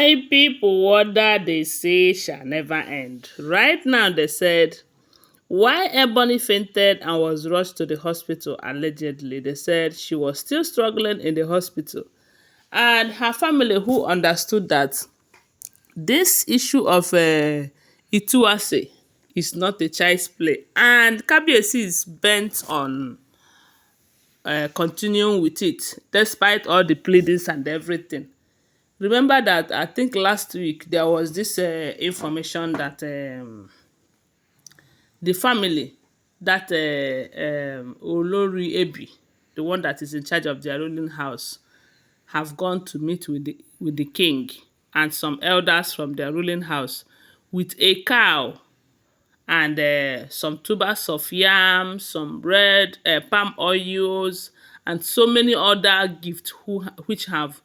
My people, wonder they say shall never end. Right now, they said why Ebony fainted and was rushed to the hospital allegedly. They said she was still struggling in the hospital. And her family, who understood that this issue of Ituwase is not a child's play. And Kabiyesi is bent on continuing with it, despite all the pleadings and everything. Remember that I think last week there was this information that the family, that Olori Ebi, the one that is in charge of their ruling house, have gone to meet with the king and some elders from their ruling house with a cow and some tubers of yam, some bread, palm oils, and so many other gifts which have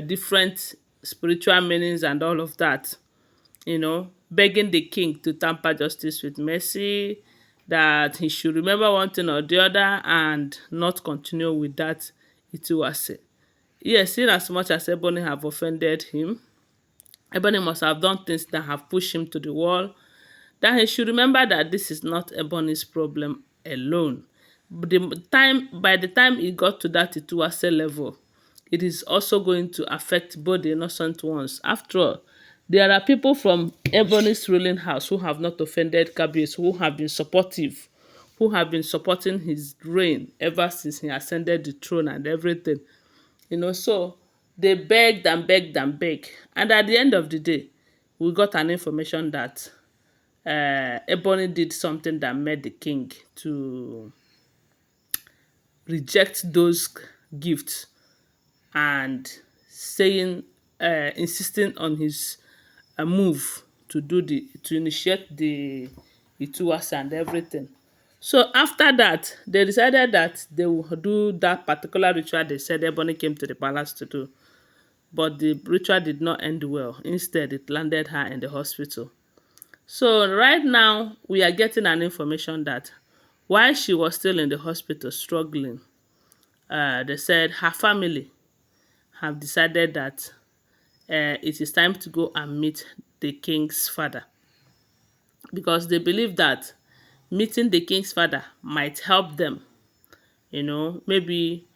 different spiritual meanings and all of that. Begging the king to tamper justice with mercy, that he should remember one thing or the other and not continue with that Ituwase. Yes, in as much as Ebony have offended him, Ebony must have done things that have pushed him to the wall, that he should remember that this is not Ebony's problem alone. By the time he got to that Ituwase level, it is also going to affect both the innocent ones. After all, there are people from Ebony's ruling house who have not offended Kabiyesi, who have been supportive, who have been supporting his reign ever since he ascended the throne and everything. So they begged and begged and begged. And at the end of the day, we got an information that Ebony did something that made the king to reject those gifts and insisting on his move to initiate the Ituwase and everything. So after that, they decided that they will do that particular ritual they said Ebony came to the palace to do. But the ritual did not end well. Instead, it landed her in the hospital. So right now, we are getting an information that while she was still in the hospital struggling, they said her family have decided that it is time to go and meet the king's father, because they believe that meeting the king's father might help them. Maybe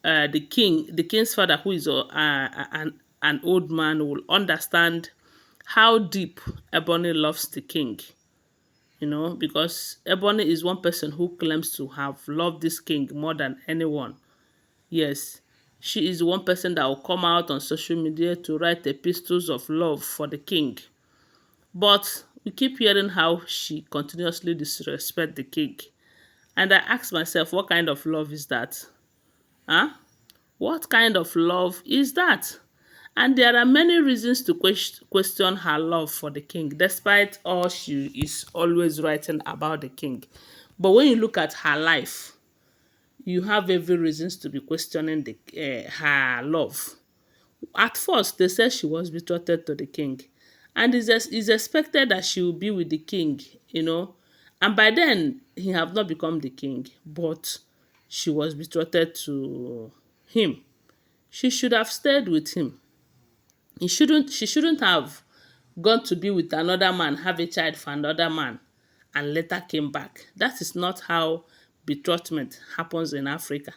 the king's father, who is an old man, will understand how deep Ebony loves the king. Because Ebony is one person who claims to have loved this king more than anyone. Yes, she is one person that will come out on social media to write epistles of love for the king. But we keep hearing how she continuously disrespects the king. And I ask myself, what kind of love is that? Huh? What kind of love is that? And there are many reasons to question her love for the king, despite all she is always writing about the king. But when you look at her life, you have every reasons to be questioning her love. At first, they said she was betrothed to the king, and it's expected that she will be with the king, and by then he have not become the king, but she was betrothed to him. She should have stayed with him. She shouldn't have gone to be with another man, have a child for another man, and later came back. That is not how betrothment happens in Africa.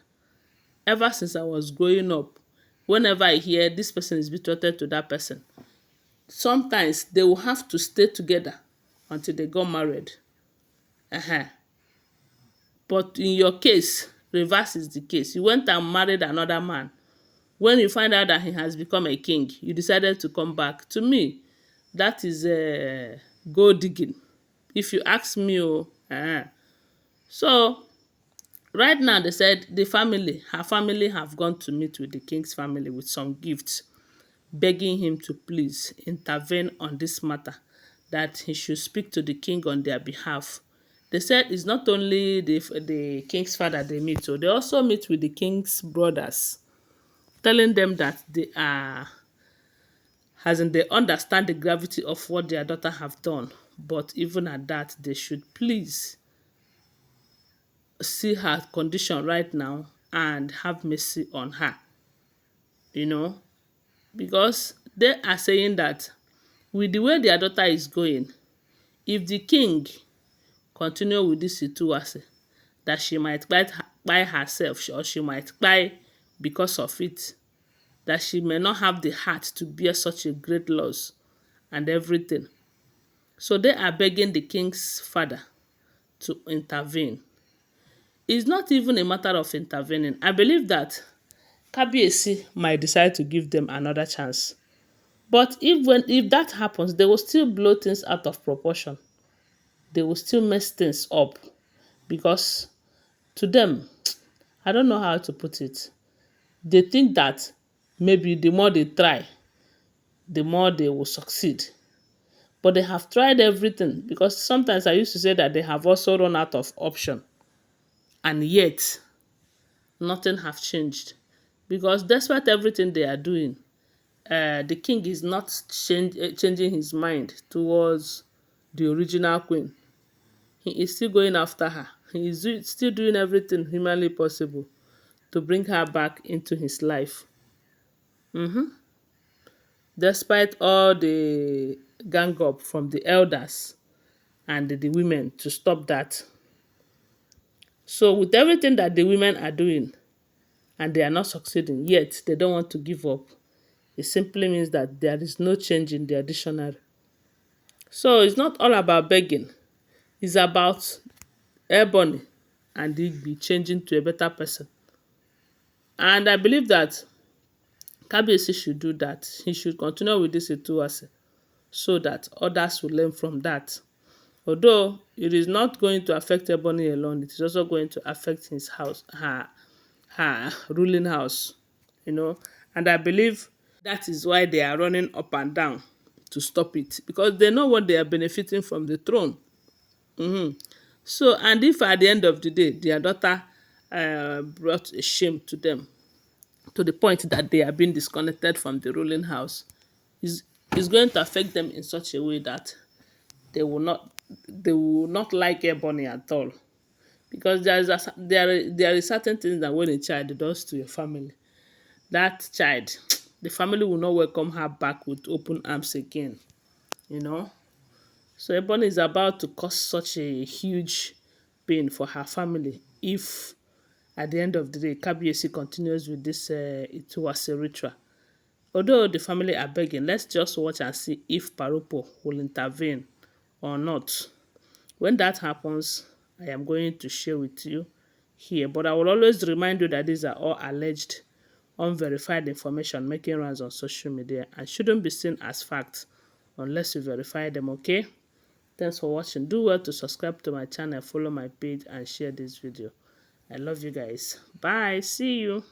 Ever since I was growing up, whenever I hear this person is betrothed to that person, sometimes they will have to stay together until they got married. uh But in your case, reverse is the case. You went and married another man. When you find out that he has become a king, you decided to come back. To me, that is gold digging, if you ask me. So right now, they said her family have gone to meet with the king's family with some gifts, begging him to please intervene on this matter, that he should speak to the king on their behalf. They said it's not only the king's father they meet, so they also meet with the king's brothers, telling them that they understand the gravity of what their daughter have done, but even at that, they should please see her condition right now and have mercy on her. you know because they are saying that with the way their daughter is going, if the king continue with this Ituwase, that she might buy herself, or she might buy because of it, that she may not have the heart to bear such a great loss and everything. So they are begging the king's father to intervene. It's not even a matter of intervening. I believe that Kabiyesi might decide to give them another chance. But if that happens, they will still blow things out of proportion. They will still mess things up because to them, I don't know how to put it. They think that maybe the more they try, the more they will succeed. But they have tried everything because sometimes I used to say that they have also run out of option, and yet nothing have changed. Because despite everything they are doing, the king is not changing his mind towards the original queen. He is still going after her. He is still doing everything humanly possible to bring her back into his life. Despite all the gang up from the elders and the women to stop that. So with everything that the women are doing and they are not succeeding, yet they don't want to give up, it simply means that there is no change in their dictionary. So it's not all about begging. It's about Ebony and Igby changing to a better person. And I believe that Kabiyesi should do that. He should continue with this Ituwase so that others will learn from that. Although it is not going to affect Ebony alone, it is also going to affect his house, her ruling house, you know. And I believe that is why they are running up and down to stop it because they know what they are benefiting from the throne. So, and if at the end of the day their daughter brought a shame to them to the point that they are being disconnected from the ruling house, is going to affect them in such a way that they will not they will not like Ebony at all. Because there is certain things that when a child does to your family, that child, the family will not welcome her back with open arms again. You know. So Ebony is about to cause such a huge pain for her family if at the end of the day Kabiyesi continues with this Ituwase ritual. Although the family are begging, let's just watch and see if Paropo will intervene or not. When that happens, I am going to share with you here. But I will always remind you that these are all alleged, unverified information making rounds on social media and shouldn't be seen as facts unless you verify them, okay? Thanks for watching. Do well to subscribe to my channel, follow my page, and share this video. I love you guys. Bye. See you.